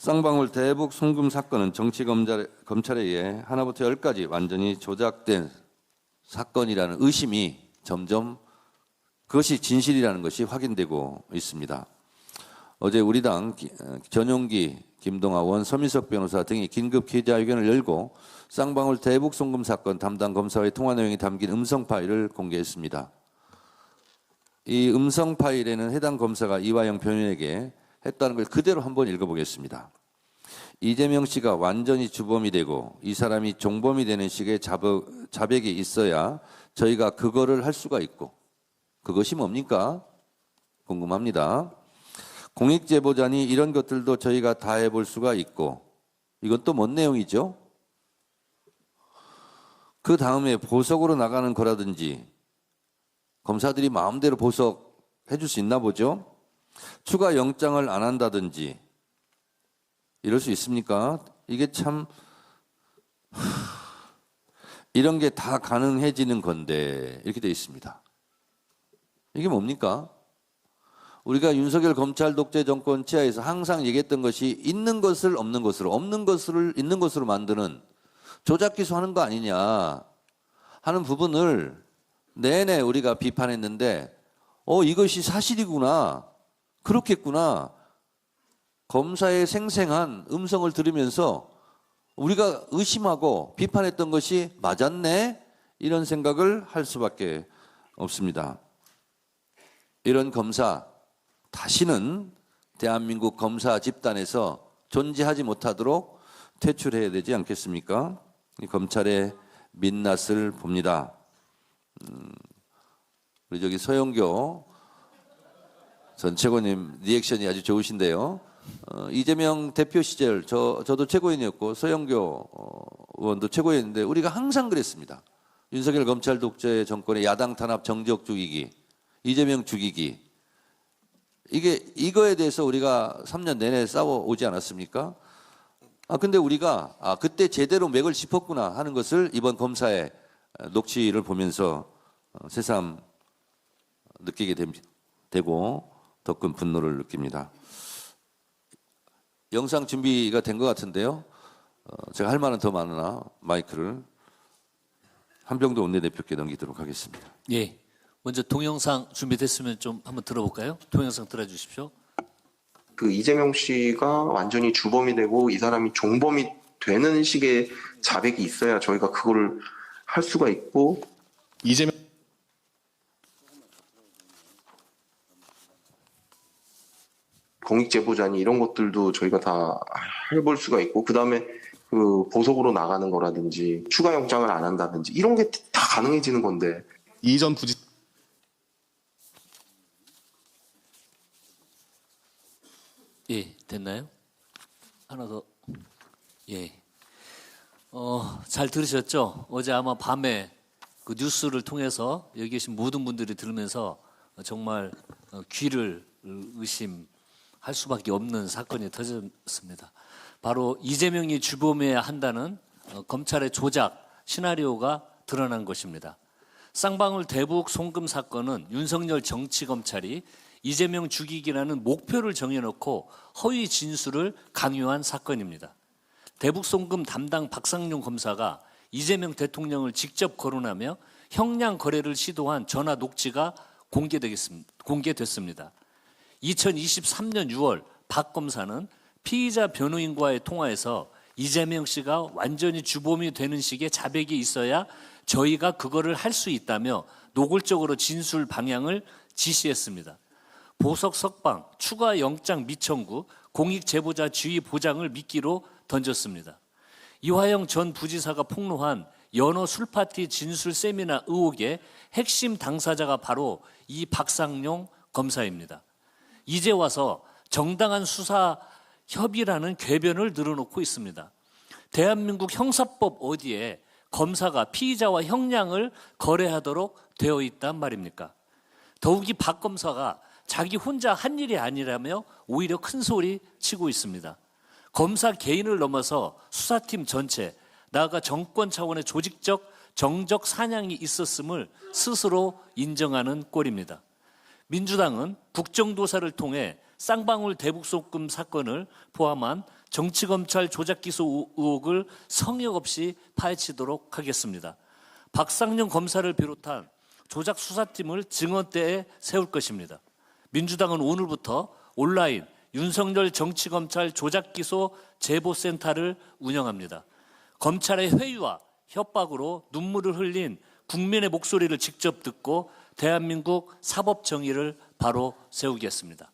쌍방울 대북 송금 사건은 검찰에 의해 하나부터 열까지 완전히 조작된 사건이라는 의심이 점점 그것이 진실이라는 것이 확인되고 있습니다. 어제 우리 당 전용기, 김동아원, 서민석 변호사 등이 긴급 기자회견을 열고 쌍방울 대북 송금 사건 담당 검사와의 통화 내용이 담긴 음성 파일을 공개했습니다. 이 음성 파일에는 해당 검사가 이화영 변호인에게 했다는 걸 그대로 한번 읽어보겠습니다. 이재명 씨가 완전히 주범이 되고 이 사람이 종범이 되는 식의 자백이 있어야 저희가 그거를 할 수가 있고, 그것이 뭡니까? 궁금합니다. 공익제보자니 이런 것들도 저희가 다 해볼 수가 있고, 이건 또 뭔 내용이죠? 그 다음에 보석으로 나가는 거라든지 검사들이 마음대로 보석해 줄 수 있나 보죠? 추가 영장을 안 한다든지 이럴 수 있습니까? 이게 참 이런 게 다 가능해지는 건데 이렇게 되어 있습니다. 이게 뭡니까? 우리가 윤석열 검찰 독재 정권 치하에서 항상 얘기했던 것이 있는 것을 없는 것으로, 없는 것을 있는 것으로 만드는 조작 기소하는 거 아니냐 하는 부분을 내내 우리가 비판했는데 이것이 사실이구나, 그렇겠구나, 검사의 생생한 음성을 들으면서 우리가 의심하고 비판했던 것이 맞았네, 이런 생각을 할 수밖에 없습니다. 이런 검사 다시는 대한민국 검사 집단에서 존재하지 못하도록 퇴출해야 되지 않겠습니까? 검찰의 민낯을 봅니다. 우리 저기 서영교 전 최고님 리액션이 아주 좋으신데요. 이재명 대표 시절 저도 최고위원이었고 서영교 의원도 최고위원인데 우리가 항상 그랬습니다. 윤석열 검찰 독재 정권의 야당 탄압 정적 죽이기, 이재명 죽이기, 이거에 대해서 우리가 3년 내내 싸워오지 않았습니까? 근데 우리가 그때 제대로 맥을 짚었구나 하는 것을 이번 검사의 녹취를 보면서 새삼 느끼게 되고 더 큰 분노를 느낍니다. 영상 준비가 된 것 같은데요. 제가 할 말은 더 많으나 마이크를 한병도 원내대표께 넘기도록 하겠습니다. 예. 먼저 동영상 준비됐으면 좀 한번 들어볼까요? 동영상 들어주십시오. 그 이재명 씨가 완전히 주범이 되고 이 사람이 종범이 되는 식의 자백이 있어야 저희가 그거를 할 수가 있고, 이재명 공익제보자니 이런 것들도 저희가 다 해볼 수가 있고, 그 다음에 그 보석으로 나가는 거라든지 추가 영장을 안 한다든지 이런 게 다 가능해지는 건데. 이전 부지 예, 됐나요? 하나 더. 예. 잘 들으셨죠? 어제 아마 밤에 그 뉴스를 통해서 여기 계신 모든 분들이 들으면서 정말 귀를 의심할 수밖에 없는 사건이 터졌습니다. 바로 이재명이 주범해야 한다는 검찰의 조작 시나리오가 드러난 것입니다. 쌍방울 대북 송금 사건은 윤석열 정치검찰이 이재명 죽이기라는 목표를 정해놓고 허위 진술을 강요한 사건입니다. 대북 송금 담당 박상용 검사가 이재명 대통령을 직접 거론하며 형량 거래를 시도한 전화 녹취가 공개됐습니다. 2023년 6월 박 검사는 피의자 변호인과의 통화에서 이재명 씨가 완전히 주범이 되는 식의 자백이 있어야 저희가 그거를 할 수 있다며 노골적으로 진술 방향을 지시했습니다. 보석 석방, 추가 영장 미청구, 공익제보자 지위 보장을 미끼로 던졌습니다. 이화영 전 부지사가 폭로한 연어 술파티 진술 세미나 의혹의 핵심 당사자가 바로 이 박상용 검사입니다. 이제 와서 정당한 수사 협의라는 궤변을 늘어놓고 있습니다. 대한민국 형사법 어디에 검사가 피의자와 형량을 거래하도록 되어 있단 말입니까? 더욱이 박 검사가 자기 혼자 한 일이 아니라며 오히려 큰 소리 치고 있습니다. 검사 개인을 넘어서 수사팀 전체, 나아가 정권 차원의 조직적 정적 사냥이 있었음을 스스로 인정하는 꼴입니다. 민주당은 국정조사를 통해 쌍방울 대북송금 사건을 포함한 정치검찰 조작기소 의혹을 성역 없이 파헤치도록 하겠습니다. 박상영 검사를 비롯한 조작 수사팀을 증언대에 세울 것입니다. 민주당은 오늘부터 온라인 윤석열 정치검찰 조작기소 제보센터를 운영합니다. 검찰의 회유와 협박으로 눈물을 흘린 국민의 목소리를 직접 듣고 대한민국 사법정의를 바로 세우겠습니다.